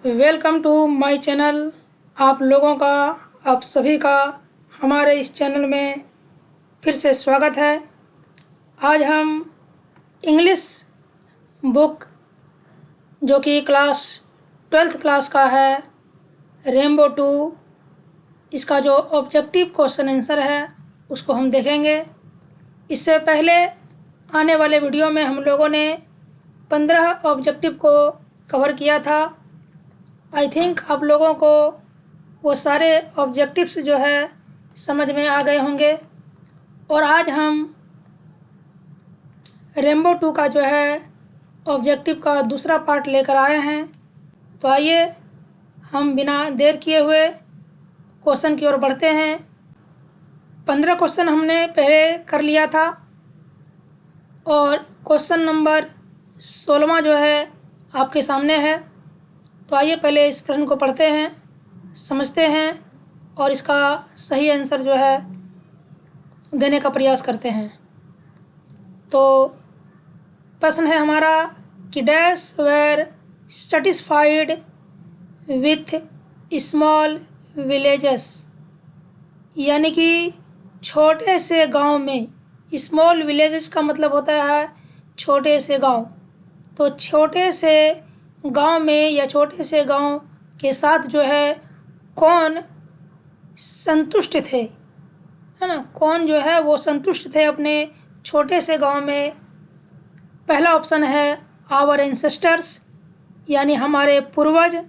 Welcome to my channel. आप लोगों का, आप सभी का हमारे इस चैनल में फिर से स्वागत है। आज हम इंग्लिश बुक जो कि क्लास 12th क्लास का है, रेनबो 2, इसका जो ऑब्जेक्टिव क्वेश्चन आंसर है उसको हम देखेंगे। इससे पहले आने वाले वीडियो में हम लोगों ने 15 ऑब्जेक्टिव को कवर किया था। आई थिंक आप लोगों को वो सारे ऑब्जेक्टिव्स जो है समझ में आ गए होंगे। और आज हम रेनबो 2 का जो है ऑब्जेक्टिव का दूसरा पार्ट लेकर आए हैं। तो आइए हम बिना देर किए हुए क्वेश्चन की ओर बढ़ते हैं। 15 क्वेश्चन हमने पहले कर लिया था और क्वेश्चन नंबर 16वां जो है आपके सामने है। तो आइए पहले इस प्रश्न को पढ़ते हैं, समझते हैं और इसका सही आंसर जो है देने का प्रयास करते हैं। तो प्रश्न है हमारा कि dash were satisfied with small villages, यानी कि छोटे से गांव में। स्मॉल विलेजेस का मतलब होता है छोटे से गांव। तो छोटे से गांव में या छोटे से गांव के साथ जो है कौन संतुष्ट थे, है ना, कौन जो है वो संतुष्ट थे अपने छोटे से गांव में। पहला ऑप्शन है आवर एंसेस्टर्स, यानी हमारे पूर्वज।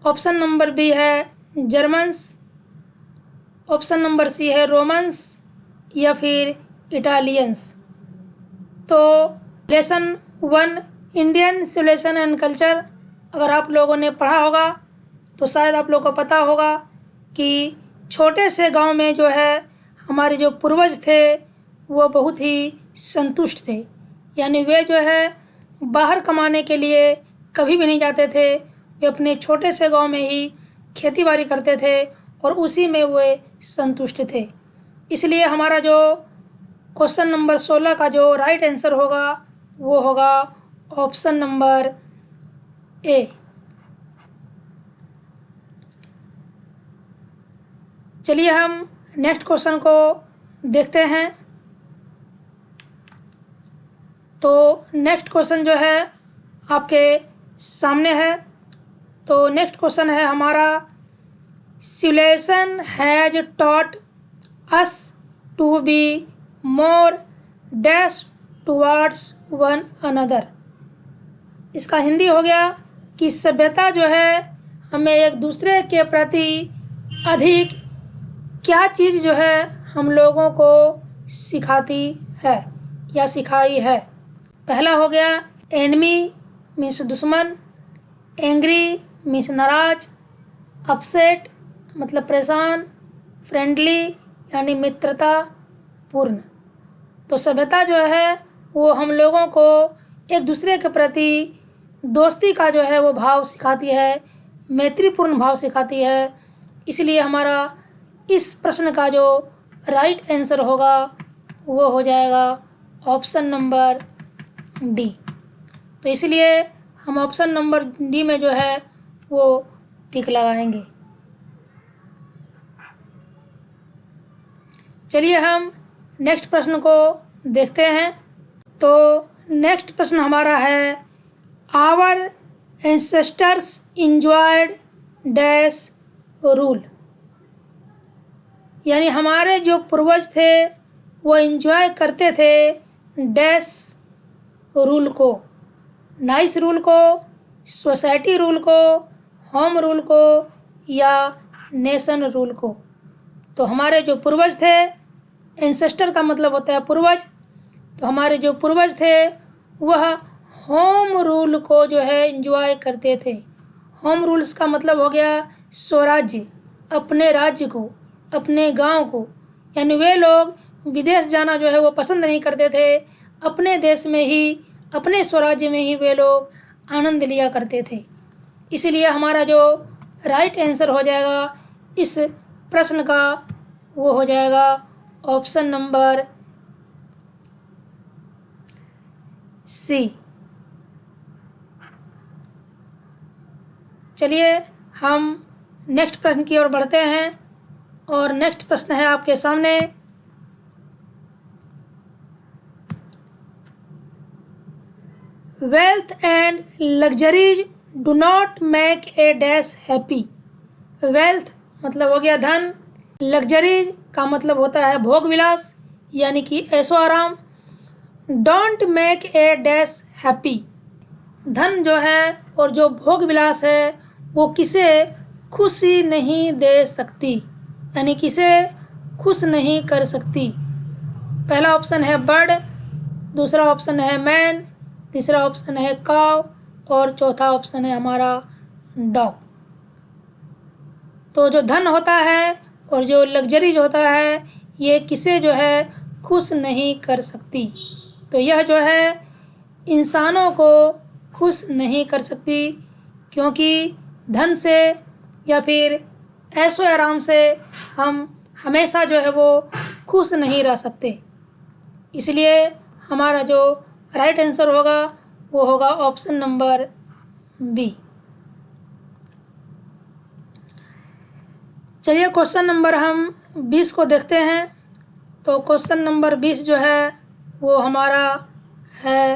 ऑप्शन नंबर बी है जर्मन्स। ऑप्शन नंबर सी है रोमन्स या फिर इटालियंस। तो lesson 1 Indian civilisation and culture अगर आप लोगों ने पढ़ा होगा तो शायद आप लोगों को पता होगा कि छोटे से गांव में जो है हमारे जो पूर्वज थे वो बहुत ही संतुष्ट थे। यानी वे जो है बाहर कमाने के लिए कभी भी नहीं जाते थे। वे अपने छोटे से गांव में ही खेती बाड़ी करते थे और उसी में वे संतुष्ट थे। इसलिए हमारा जो क्वेश्चन नंबर 16 का जो राइट आंसर होगा वो होगा ऑप्शन नंबर ए। चलिए हम नेक्स्ट क्वेश्चन को देखते हैं। तो नेक्स्ट क्वेश्चन जो है आपके सामने है। तो नेक्स्ट क्वेश्चन है हमारा civilisation has taught us to be more dash towards one another. इसका हिंदी हो गया कि सभ्यता जो है हमें एक दूसरे के प्रति अधिक क्या चीज़ जो है हम लोगों को सिखाती है या सिखाई है। पहला हो गया एनमी मीन्स दुश्मन, एंग्री मीन्स नाराज, अपसेट मतलब परेशान, फ्रेंडली यानी मित्रता पूर्ण। तो सभ्यता जो है वो हम लोगों को एक दूसरे के प्रति दोस्ती का जो है वो भाव सिखाती है, मैत्रीपूर्ण भाव सिखाती है। इसलिए हमारा इस प्रश्न का जो राइट आंसर होगा वो हो जाएगा ऑप्शन नंबर डी। तो इसलिए हम ऑप्शन नंबर डी में जो है वो टिक लगाएंगे। चलिए हम नेक्स्ट प्रश्न को देखते हैं। तो नेक्स्ट प्रश्न हमारा है our ancestors enjoyed dash rule, यानी हमारे जो पूर्वज थे वो एंजॉय करते थे डैश रूल को। नाइस रूल को, सोसाइटी रूल को, होम रूल को या नेशन रूल को। तो हमारे जो पूर्वज थे, एंसेस्टर का मतलब होता है पूर्वज, तो हमारे जो पूर्वज थे वह होम रूल को जो है एंजॉय करते थे। होम रूल्स का मतलब हो गया स्वराज्य, अपने राज्य को, अपने गांव को। यानी वे लोग विदेश जाना जो है वो पसंद नहीं करते थे। अपने देश में ही, अपने स्वराज्य में ही वे लोग आनंद लिया करते थे। इसलिए हमारा जो राइट आंसर हो जाएगा इस प्रश्न का वो हो जाएगा ऑप्शन नंबर सी। चलिए हम नेक्स्ट प्रश्न की ओर बढ़ते हैं और नेक्स्ट प्रश्न है आपके सामने। Wealth and luxuries do not make a dash happy. Wealth मतलब हो गया धन, लग्जरीज का मतलब होता है भोग विलास यानी कि ऐशो आराम। Don't make a dash happy, धन जो है और जो भोग विलास है वो किसे खुशी नहीं दे सकती, यानी किसे खुश नहीं कर सकती। पहला ऑप्शन है बर्ड, दूसरा ऑप्शन है मैन, तीसरा ऑप्शन है काव और चौथा ऑप्शन है हमारा डॉग। तो जो धन होता है और जो लग्जरीज होता है ये किसे जो है खुश नहीं कर सकती। तो यह जो है इंसानों को खुश नहीं कर सकती, क्योंकि धन से या फिर ऐशो आराम से हम हमेशा जो है वो खुश नहीं रह सकते। इसलिए हमारा जो राइट आंसर होगा वो होगा ऑप्शन नंबर बी। चलिए क्वेश्चन नंबर हम 20 को देखते हैं। तो क्वेश्चन नंबर 20 जो है वो हमारा है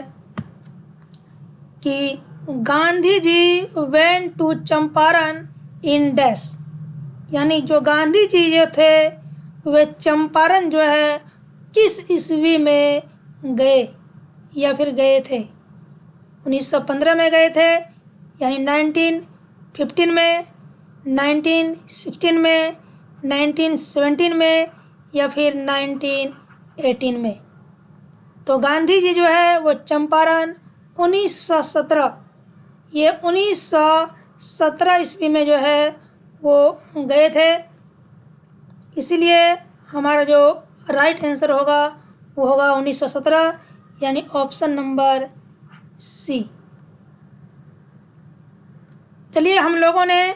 कि Gandhi ji went to Champaran in dash, यानी जो गांधी जी जो थे वे चंपारण जो है किस ईस्वी में गए या फिर गए थे। 1915 में गए थे यानी 1915 में, 1916 में, 1917 में या फिर 1918 में। तो गांधी जी जो है वो चंपारण 1917, ये 1917 ईस्वी में जो है वो गए थे। इसीलिए हमारा जो राइट आंसर होगा वो होगा 1917 यानी ऑप्शन नंबर सी। चलिए हम लोगों ने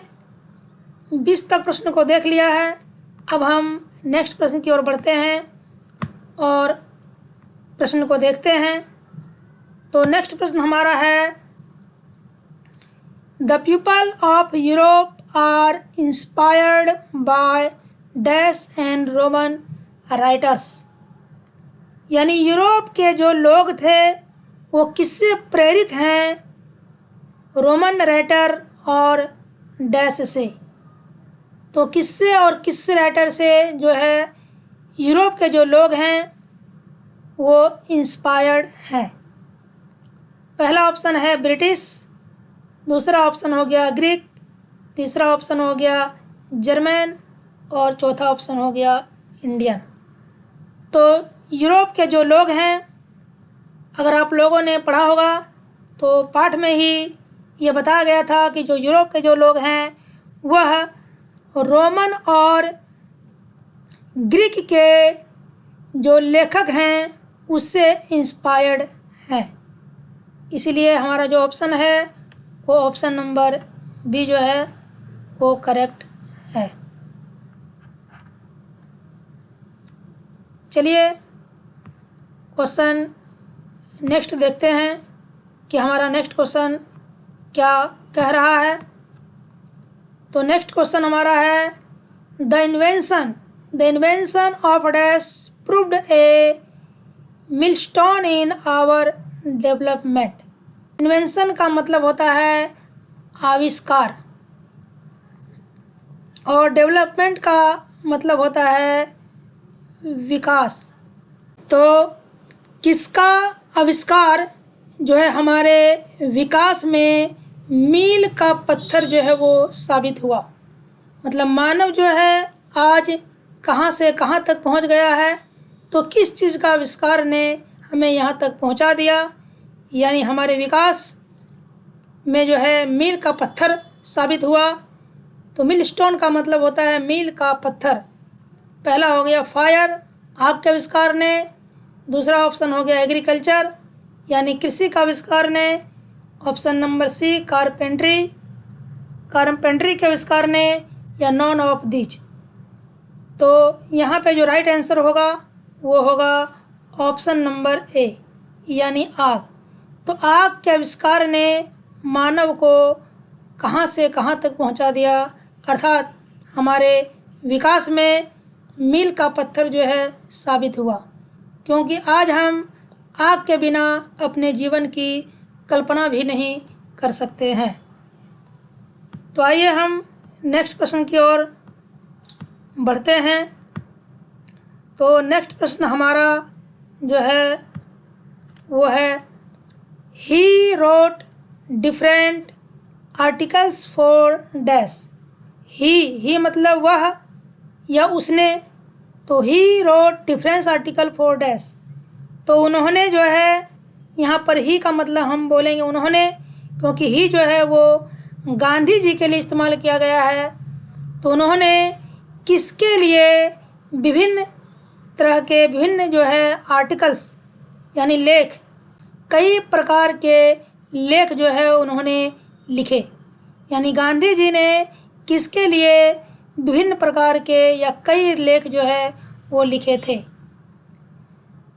20 तक प्रश्न को देख लिया है। अब हम नेक्स्ट प्रश्न की ओर बढ़ते हैं और प्रश्न को देखते हैं। तो नेक्स्ट प्रश्न हमारा है the people of Europe are inspired by dash and Roman writers, यानी यूरोप के जो लोग थे वो किससे प्रेरित हैं, रोमन राइटर और डैश से। तो किससे और किस राइटर से जो है यूरोप के जो लोग हैं वो इंस्पायर्ड हैं। पहला ऑप्शन है ब्रिटिश, दूसरा ऑप्शन हो गया ग्रीक, तीसरा ऑप्शन हो गया जर्मन और चौथा ऑप्शन हो गया इंडियन। तो यूरोप के जो लोग हैं, अगर आप लोगों ने पढ़ा होगा तो पाठ में ही ये बताया गया था कि जो यूरोप के जो लोग हैं वह रोमन और ग्रीक के जो लेखक हैं उससे इंस्पायर्ड हैं। इसीलिए हमारा जो ऑप्शन है वो ऑप्शन नंबर बी जो है वो करेक्ट है। चलिए क्वेश्चन नेक्स्ट देखते हैं कि हमारा नेक्स्ट क्वेश्चन क्या कह रहा है। तो नेक्स्ट क्वेश्चन हमारा है the invention of dash proved a milestone in our development. Invention का मतलब होता है आविष्कार और डेवलपमेंट का मतलब होता है विकास। तो किसका आविष्कार जो है हमारे विकास में मील का पत्थर जो है वो साबित हुआ। मतलब मानव जो है आज कहाँ से कहाँ तक पहुँच गया है, तो किस चीज़ का आविष्कार ने हमें यहाँ तक पहुँचा दिया, यानी हमारे विकास में जो है मील का पत्थर साबित हुआ। तो मिलस्टोन का मतलब होता है मील का पत्थर। पहला हो गया फायर, आग के आविष्कार ने, दूसरा ऑप्शन हो गया एग्रीकल्चर यानी कृषि का आविष्कार ने, ऑप्शन नंबर सी कारपेंट्री के आविष्कार ने, या नॉन ऑफ दीज। तो यहाँ पे जो राइट आंसर होगा वो होगा ऑप्शन नंबर ए यानी आग। तो आग के आविष्कार ने मानव को कहाँ से कहाँ तक पहुँचा दिया, अर्थात हमारे विकास में मील का पत्थर जो है साबित हुआ। क्योंकि आज हम आग के बिना अपने जीवन की कल्पना भी नहीं कर सकते हैं। तो आइए हम नेक्स्ट प्रश्न की ओर बढ़ते हैं। तो नेक्स्ट प्रश्न हमारा जो है वो है, he wrote different articles for dash. He मतलब वह या उसने, तो he wrote difference article for dash. तो उन्होंने जो है, यहाँ पर ही का मतलब हम बोलेंगे उन्होंने, क्योंकि ही जो है वो गांधी जी के लिए इस्तेमाल किया गया है। तो उन्होंने किसके लिए विभिन्न तरह के विभिन्न जो है आर्टिकल्स यानी लेख, कई प्रकार के लेख जो है उन्होंने लिखे। यानी गांधी जी ने किसके लिए विभिन्न प्रकार के या कई लेख जो है वो लिखे थे।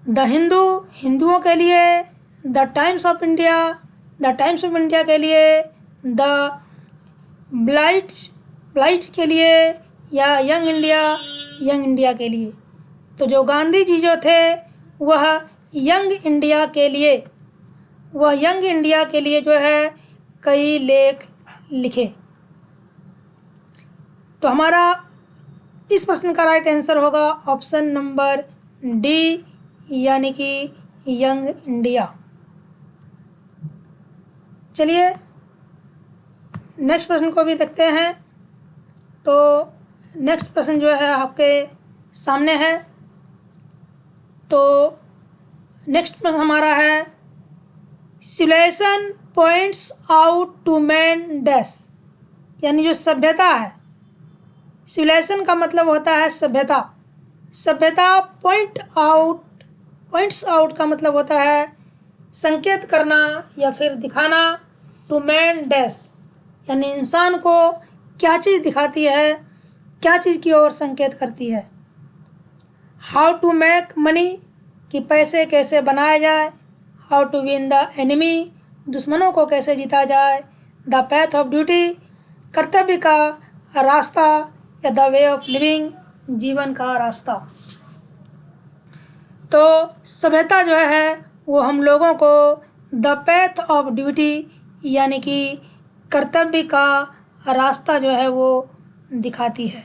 द हिंदू हिंदुओं के लिए, द टाइम्स ऑफ इंडिया के लिए, द ब्लाइट के लिए, या यंग इंडिया के लिए। तो जो गांधी जी जो थे वह यंग इंडिया के लिए जो है कई लेख लिखे। तो हमारा इस प्रश्न का राइट आंसर होगा ऑप्शन नंबर डी, यानी कि यंग इंडिया। चलिए नेक्स्ट प्रश्न को भी देखते हैं। तो नेक्स्ट प्रश्न जो है आपके सामने है। तो नेक्स्ट प्रश्न हमारा है, civilisation points out to man dash. यानी जो सभ्यता है, सिविलाइजेशन का मतलब होता है सभ्यता। पॉइंट्स आउट का मतलब होता है संकेत करना या फिर दिखाना। टू मैन डैश यानी इंसान को क्या चीज़ दिखाती है, क्या चीज़ की ओर संकेत करती है। हाउ टू मेक मनी कि पैसे कैसे बनाया जाए। How to win the enemy दुश्मनों को कैसे जीता जाए। द पैथ ऑफ ड्यूटी कर्तव्य का रास्ता, या द वे ऑफ लिविंग जीवन का रास्ता। तो सभ्यता जो है वो हम लोगों को द पैथ ऑफ ड्यूटी यानी कि कर्तव्य का रास्ता जो है वो दिखाती है।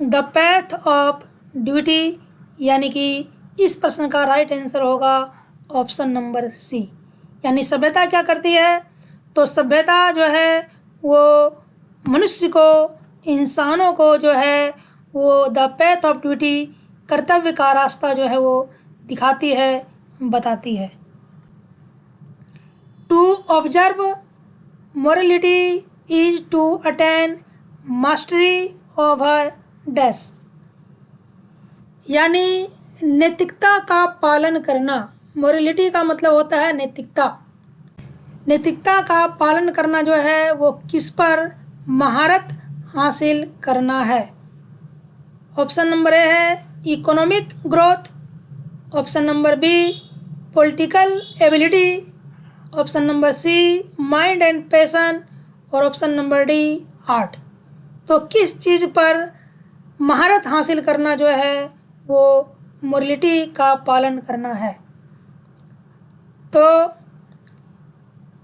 द पैथ ऑफ ड्यूटी यानी कि इस प्रश्न का राइट आंसर होगा ऑप्शन नंबर सी। यानी सभ्यता क्या करती है, तो सभ्यता जो है वो मनुष्य को, इंसानों को जो है वो द पैथ ऑफ ड्यूटी कर्तव्य का रास्ता जो है वो दिखाती है, बताती है। To observe morality is to attain mastery over dash. यानी नैतिकता का पालन करना। मोरलिटी का मतलब होता है नैतिकता। नैतिकता का पालन करना जो है वो किस पर महारत हासिल करना है। ऑप्शन नंबर ए है economic growth, option number B political ability, option number C mind and passion, और ऑप्शन नंबर डी आर्ट। तो किस चीज़ पर महारत हासिल करना जो है वो मोरलिटी का पालन करना है। तो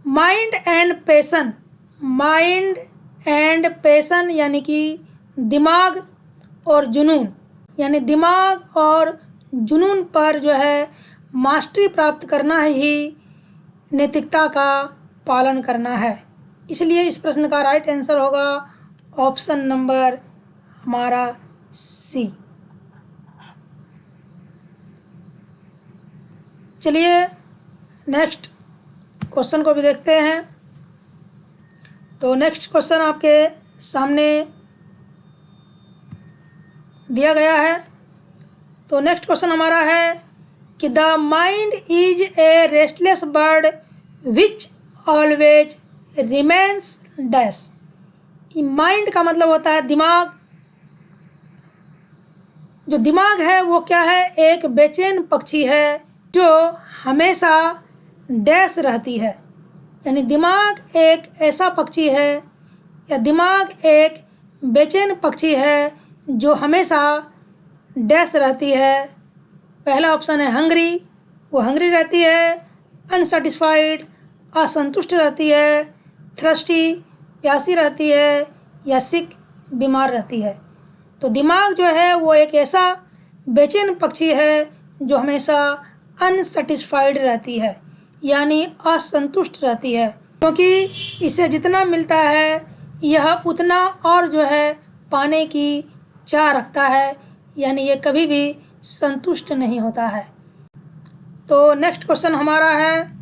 माइंड एंड पैशन यानी कि दिमाग और जुनून, यानी दिमाग और जुनून पर जो है मास्टरी प्राप्त करना ही नैतिकता का पालन करना है। इसलिए इस प्रश्न का राइट आंसर होगा ऑप्शन नंबर हमारा सी। चलिए नेक्स्ट क्वेश्चन को भी देखते हैं। तो नेक्स्ट क्वेश्चन आपके सामने दिया गया है। तो नेक्स्ट क्वेश्चन हमारा है कि the mind is a restless bird which always remains dash. Mind का मतलब होता है दिमाग। जो दिमाग है वो क्या है, एक बेचैन पक्षी है जो हमेशा डैश रहती है। यानी दिमाग एक ऐसा पक्षी है या दिमाग एक बेचैन पक्षी है जो हमेशा डैश रहती है। पहला ऑप्शन है हंग्री, वो हंग्री रहती है। अनसेटिस्फाइड, असंतुष्ट रहती है। थ्रस्टी, प्यासी रहती है। या सिक, बीमार रहती है। तो दिमाग जो है वो एक ऐसा बेचैन पक्षी है जो हमेशा अनसेटिस्फाइड रहती है, यानी असंतुष्ट रहती है, क्योंकि इसे जितना मिलता है यह उतना और जो है पाने की चाह रखता है, यानी ये कभी भी संतुष्ट नहीं होता है। तो नेक्स्ट क्वेश्चन हमारा है,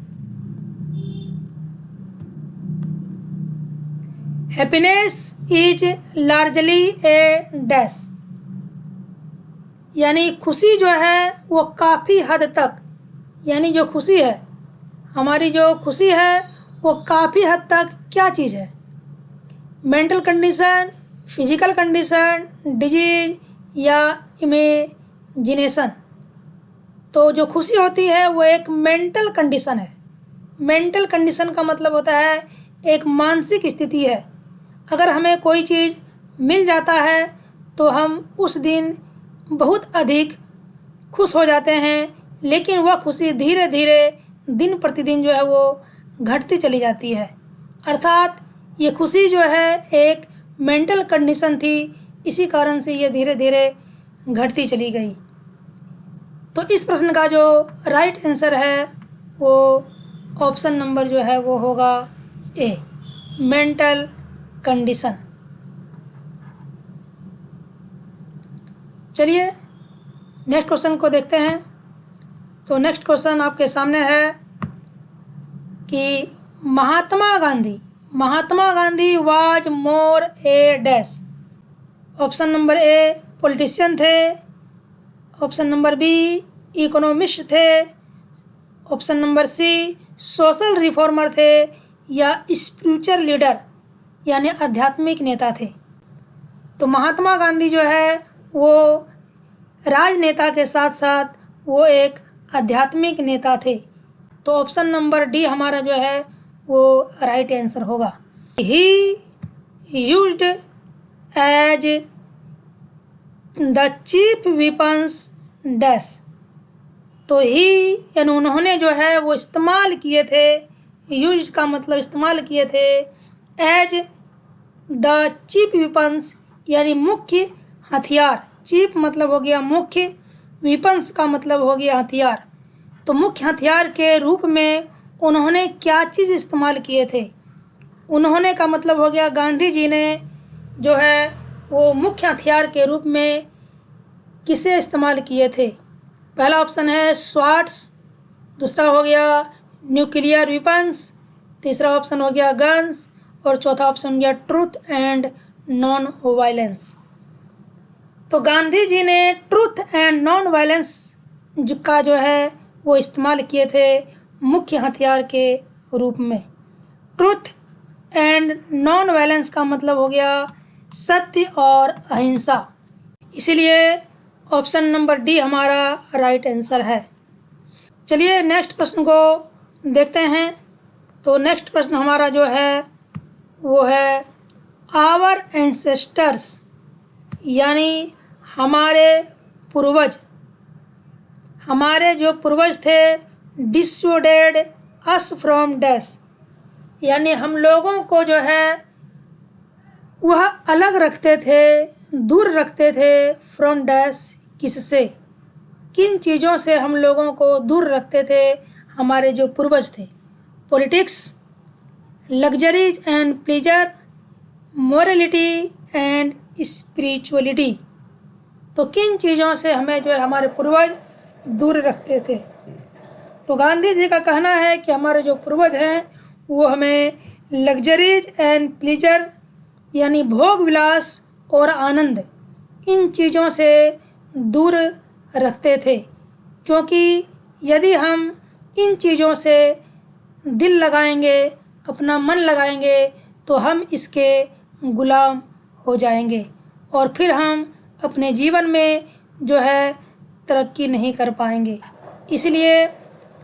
happiness is largely A dash, यानी खुशी जो है वो काफ़ी हद तक, यानी जो खुशी है, हमारी जो खुशी है वो काफ़ी हद तक क्या चीज़ है? Mental condition, physical condition, disease या इमेजिनेशन। तो जो खुशी होती है वो एक मेंटल कंडीशन है। मेंटल कंडीशन का मतलब होता है एक मानसिक स्थिति है। अगर हमें कोई चीज़ मिल जाता है तो हम उस दिन बहुत अधिक खुश हो जाते हैं, लेकिन वह खुशी धीरे धीरे दिन प्रतिदिन जो है वो घटती चली जाती है। अर्थात ये खुशी जो है एक मेंटल कंडीशन थी, इसी कारण से ये धीरे धीरे घटती चली गई। तो इस प्रश्न का जो राइट आंसर है वो ऑप्शन नंबर जो है वो होगा ए, मेंटल कंडीशन। चलिए नेक्स्ट क्वेश्चन को देखते हैं। तो नेक्स्ट क्वेश्चन आपके सामने है कि Mahatma Gandhi was more a dash. Option number A politician थे, ऑप्शन नंबर बी इकोनॉमिस्ट थे, option number C social reformer थे, या स्पिरिचुअल लीडर यानी आध्यात्मिक नेता थे। तो महात्मा गांधी जो है वो राजनेता के साथ साथ वो एक आध्यात्मिक नेता थे। तो ऑप्शन नंबर डी हमारा जो है वो राइट आंसर होगा। He used as the chief weapons dash. तो ही यानी उन्होंने जो है वो इस्तेमाल किए थे, यूज्ड का मतलब इस्तेमाल किए थे, एज द चीफ वेपन्स यानी मुख्य हथियार। चीफ मतलब हो गया मुख्य, वेपन्स का मतलब हो गया हथियार। तो मुख्य हथियार के रूप में उन्होंने क्या चीज़ इस्तेमाल किए थे? उन्होंने का मतलब हो गया गांधी जी ने जो है वो मुख्य हथियार के रूप में किसे इस्तेमाल किए थे? पहला ऑप्शन है स्वॉर्ड्स, दूसरा हो गया न्यूक्लियर वेपन्स, तीसरा ऑप्शन हो गया गन्स, और चौथा ऑप्शन हो गया ट्रूथ एंड नॉन वायलेंस। तो गांधी जी ने ट्रूथ एंड नॉन वायलेंस का जो है वो इस्तेमाल किए थे मुख्य हथियार के रूप में। ट्रूथ एंड नॉन वायलेंस का मतलब हो गया सत्य और अहिंसा, इसीलिए ऑप्शन नंबर डी हमारा राइट आंसर है। चलिए नेक्स्ट प्रश्न को देखते हैं। तो नेक्स्ट प्रश्न हमारा जो है वो है आवर एंसेस्टर्स, यानी हमारे पूर्वज, हमारे जो पूर्वज थे, डिसोर्डेड अस फ्रॉम डैश, यानी हम लोगों को जो है वह अलग रखते थे, दूर रखते थे, फ्रॉम डैश किससे, किन चीज़ों से हम लोगों को दूर रखते थे हमारे जो पूर्वज थे? Politics, luxuries and pleasure, morality and spirituality. तो किन चीज़ों से हमें जो है हमारे पूर्वज दूर रखते थे? तो गांधी जी का कहना है कि हमारे जो पूर्वज हैं वो हमें लग्जरीज एंड प्लेजर यानी भोग विलास और आनंद, इन चीज़ों से दूर रखते थे, क्योंकि यदि हम इन चीज़ों से दिल लगाएंगे, अपना मन लगाएंगे, तो हम इसके गुलाम हो जाएंगे और फिर हम अपने जीवन में जो है तरक्की नहीं कर पाएंगे। इसलिए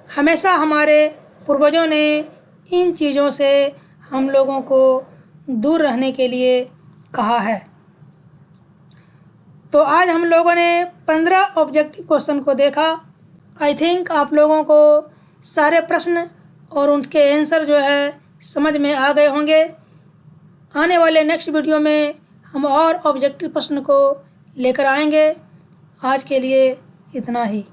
हमेशा हमारे पूर्वजों ने इन चीज़ों से हम लोगों को दूर रहने के लिए कहा है। तो आज हम लोगों ने 15 ऑब्जेक्टिव क्वेश्चन को देखा। आई थिंक आप लोगों को सारे प्रश्न और उनके आंसर जो है समझ में आ गए होंगे। आने वाले नेक्स्ट वीडियो में हम और ऑब्जेक्टिव प्रश्न को लेकर आएंगे। आज के लिए इतना ही।